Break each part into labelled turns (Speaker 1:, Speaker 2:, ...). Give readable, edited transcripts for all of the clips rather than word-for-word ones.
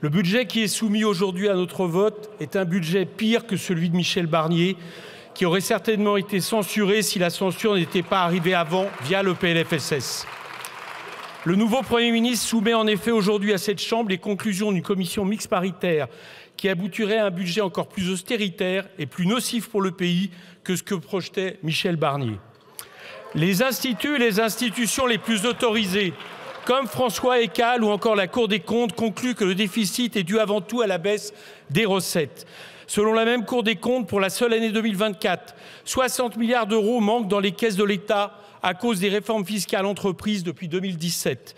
Speaker 1: Le budget qui est soumis aujourd'hui à notre vote est un budget pire que celui de Michel Barnier, qui aurait certainement été censuré si la censure n'était pas arrivée avant via le PLFSS. Le nouveau Premier ministre soumet en effet aujourd'hui à cette Chambre les conclusions d'une commission mixte paritaire qui aboutirait à un budget encore plus austéritaire et plus nocif pour le pays que ce que projetait Michel Barnier. Les instituts et les institutions les plus autorisées, comme François Ekal ou encore la Cour des comptes, concluent que le déficit est dû avant tout à la baisse des recettes. Selon la même Cour des comptes, pour la seule année 2024, 60 milliards d'euros manquent dans les caisses de l'État à cause des réformes fiscales entreprises depuis 2017.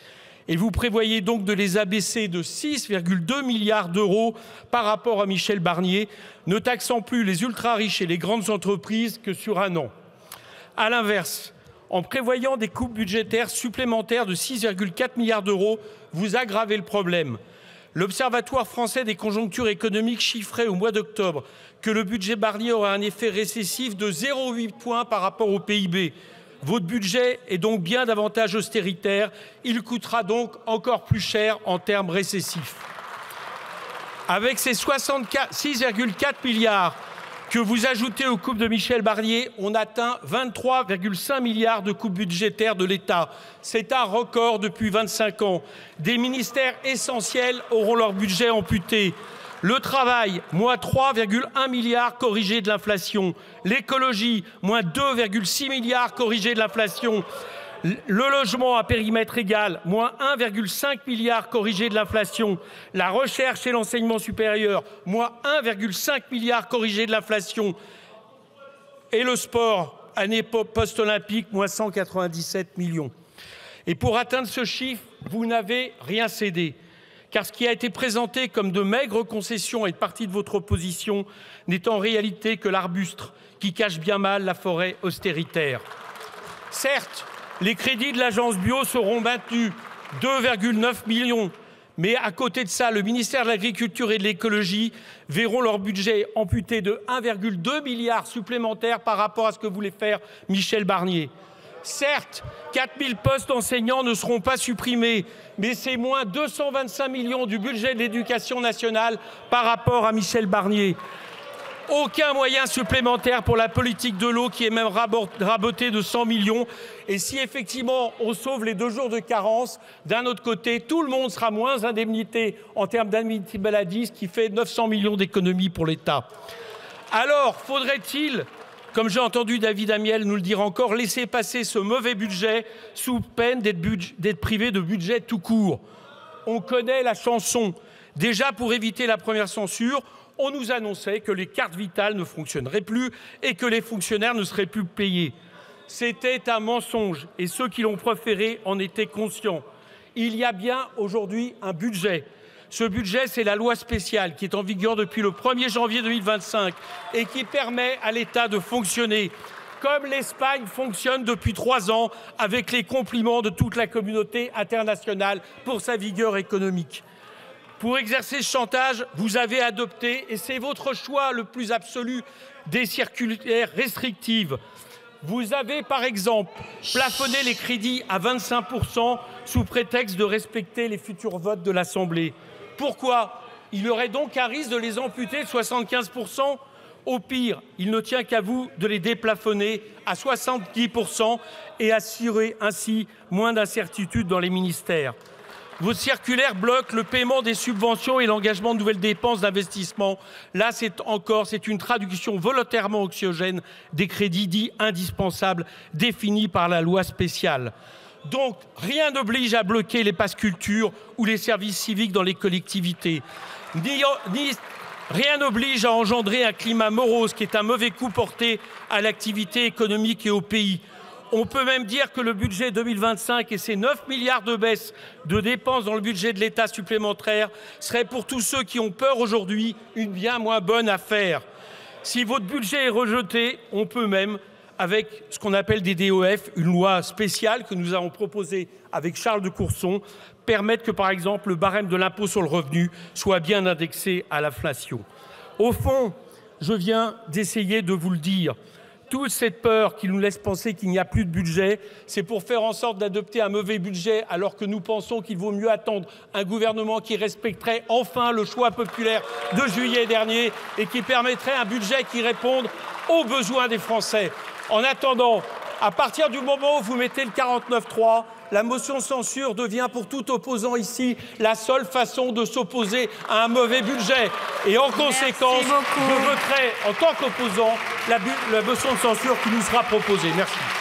Speaker 1: Et vous prévoyez donc de les abaisser de 6,2 milliards d'euros par rapport à Michel Barnier, ne taxant plus les ultra-riches et les grandes entreprises que sur un an. À l'inverse, en prévoyant des coupes budgétaires supplémentaires de 6,4 milliards d'euros, vous aggravez le problème. L'Observatoire français des conjonctures économiques chiffrait au mois d'octobre que le budget Barnier aurait un effet récessif de 0,8 points par rapport au PIB. Votre budget est donc bien davantage austéritaire. Il coûtera donc encore plus cher en termes récessifs. Avec ces 6,4 milliards que vous ajoutez aux coupes de Michel Barnier, on atteint 23,5 milliards de coupes budgétaires de l'État. C'est un record depuis 25 ans. Des ministères essentiels auront leur budget amputé. Le travail, moins 3,1 milliards corrigés de l'inflation. L'écologie, moins 2,6 milliards corrigés de l'inflation. Le logement à périmètre égal, moins 1,5 milliard corrigé de l'inflation. La recherche et l'enseignement supérieur, moins 1,5 milliard corrigé de l'inflation. Et le sport, année post-olympique, moins 197 millions. Et pour atteindre ce chiffre, vous n'avez rien cédé. Car ce qui a été présenté comme de maigres concessions et de partie de votre opposition n'est en réalité que l'arbuste qui cache bien mal la forêt austéritaire. Certes, les crédits de l'agence bio seront maintenus, 2,9 millions. Mais à côté de ça, le ministère de l'Agriculture et de l'Écologie verront leur budget amputé de 1,2 milliard supplémentaires par rapport à ce que voulait faire Michel Barnier. Certes, 4000 postes d'enseignants ne seront pas supprimés, mais c'est moins 225 millions du budget de l'éducation nationale par rapport à Michel Barnier. Aucun moyen supplémentaire pour la politique de l'eau qui est même rabotée de 100 millions. Et si effectivement on sauve les 2 jours de carence, d'un autre côté, tout le monde sera moins indemnité en termes d'indemnité maladie, ce qui fait 900 millions d'économies pour l'État. Alors, faudrait-il, comme j'ai entendu David Amiel nous le dire encore, laisser passer ce mauvais budget sous peine d'être privé de budget tout court? On connaît la chanson. Déjà, pour éviter la première censure, on nous annonçait que les cartes vitales ne fonctionneraient plus et que les fonctionnaires ne seraient plus payés. C'était un mensonge et ceux qui l'ont proféré en étaient conscients. Il y a bien aujourd'hui un budget. Ce budget, c'est la loi spéciale qui est en vigueur depuis le 1er janvier 2025 et qui permet à l'État de fonctionner comme l'Espagne fonctionne depuis 3 ans avec les compliments de toute la communauté internationale pour sa vigueur économique. Pour exercer ce chantage, vous avez adopté, et c'est votre choix le plus absolu, des circulaires restrictives. Vous avez, par exemple, plafonné les crédits à 25% sous prétexte de respecter les futurs votes de l'Assemblée. Pourquoi? Il y aurait donc un risque de les amputer de 75%. Au pire, il ne tient qu'à vous de les déplafonner à 70% et assurer ainsi moins d'incertitudes dans les ministères. Vos circulaires bloquent le paiement des subventions et l'engagement de nouvelles dépenses d'investissement. Là, c'est une traduction volontairement anxiogène des crédits dits indispensables définis par la loi spéciale. Donc, rien n'oblige à bloquer les passes culture ou les services civiques dans les collectivités. Rien n'oblige à engendrer un climat morose qui est un mauvais coup porté à l'activité économique et au pays. On peut même dire que le budget 2025 et ses 9 milliards de baisse de dépenses dans le budget de l'État supplémentaire serait pour tous ceux qui ont peur aujourd'hui une bien moins bonne affaire. Si votre budget est rejeté, on peut même, avec ce qu'on appelle des DOF, une loi spéciale que nous avons proposée avec Charles de Courson, permettre que, par exemple, le barème de l'impôt sur le revenu soit bien indexé à l'inflation. Au fond, je viens d'essayer de vous le dire. toute cette peur qui nous laisse penser qu'il n'y a plus de budget, c'est pour faire en sorte d'adopter un mauvais budget, alors que nous pensons qu'il vaut mieux attendre un gouvernement qui respecterait enfin le choix populaire de juillet dernier et qui permettrait un budget qui réponde aux besoins des Français. En attendant, à partir du moment où vous mettez le 49.3, la motion de censure devient pour tout opposant ici la seule façon de s'opposer à un mauvais budget. Et en conséquence, je voterai en tant qu'opposant la motion de censure qui nous sera proposée. Merci.